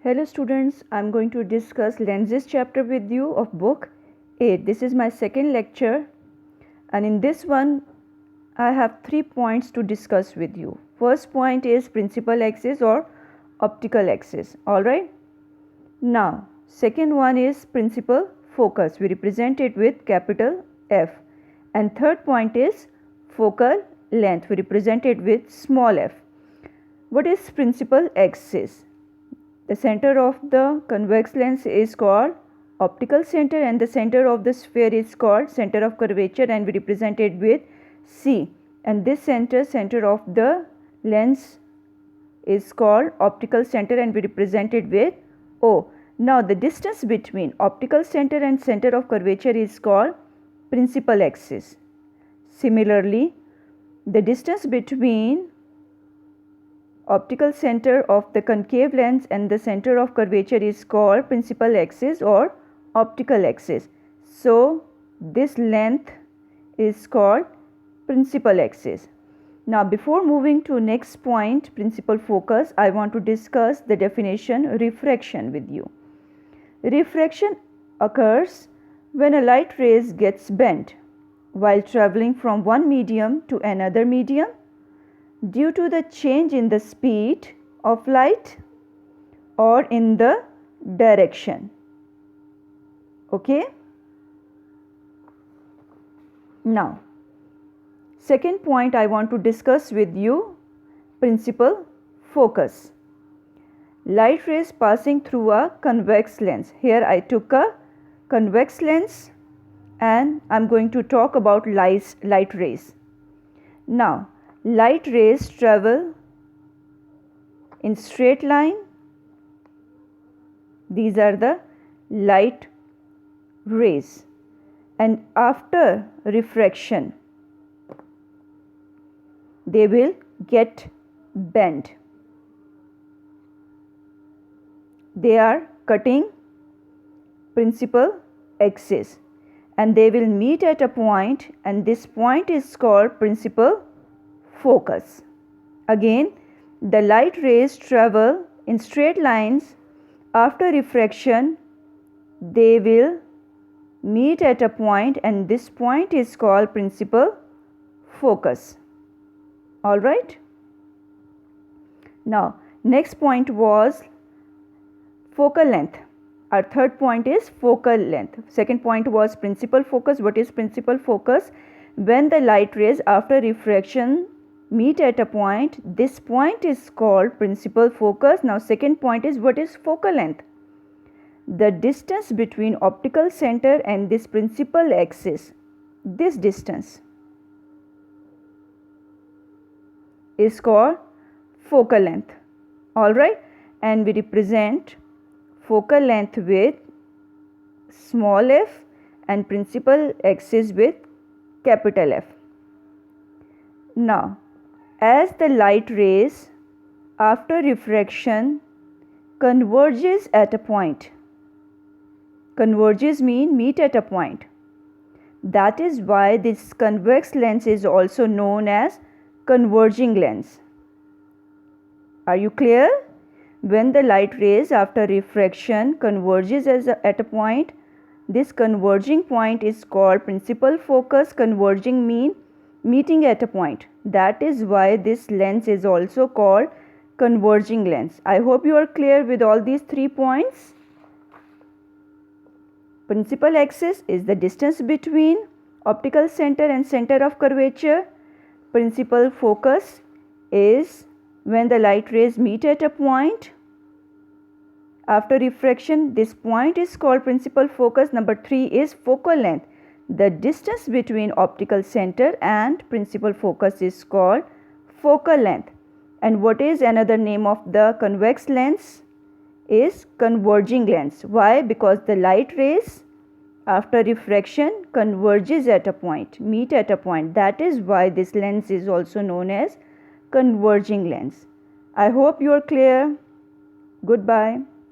Hello students, I am going to discuss lenses chapter with you of book 8. This is my second lecture and in this one I have 3 points to discuss with you. First point is principal axis or optical axis. Alright. Now second one is principal focus. We represent it with capital F. And third point is focal length. We represent it with small f. What is principal axis? The center of the convex lens is called optical center and the center of the sphere is called center of curvature and we represent it with C. And this center of the lens is called optical center and we represent it with O. Now the distance between optical center and center of curvature is called principal axis. Similarly, the distance between optical center of the concave lens and the center of curvature is called principal axis or optical axis. So this length is called principal axis. Now before moving to next point, principal focus, I want to discuss the definition refraction with you. Refraction occurs when a light rays gets bent while traveling from one medium to another medium due to the change in the speed of light or in the direction. Okay. Now, second point I want to discuss with you, principal focus. Light rays passing through a convex lens. Here I took a convex lens and I am going to talk about light rays. Now, light rays travel in straight line. These are the light rays, and after refraction they will get bent. They are cutting principal axis and they will meet at a point and this point is called principal focus. Again, the light rays travel in straight lines. After refraction, they will meet at a point and this point is called principal focus. Alright. Now, next point was focal length. Our third point is focal length. Second point was principal focus. What is principal focus? When the light rays after refraction meet at a point, this point is called principal focus. Now second point is what is focal length? The distance between optical center and this principal axis, this distance is called focal length. Alright, and we represent focal length with small f and principal axis with capital F. Now, as the light rays after refraction converges at a point, converges mean meet at a point. That is why this convex lens is also known as converging lens. Are you clear? When the light rays after refraction converges at a point, this converging point is called principal focus. Converging mean meeting at a point. That is why this lens is also called converging lens. I hope you are clear with all these 3 points. Principal axis is the distance between optical center and center of curvature. Principal focus is when the light rays meet at a point. After refraction, this point is called principal focus. Number 3 is focal length. The distance between optical center and principal focus is called focal length. And what is another name of the convex lens? Is converging lens. Why? Because the light rays after refraction converges at a point, meet at a point. That is why this lens is also known as converging lens. I hope you are clear. Goodbye.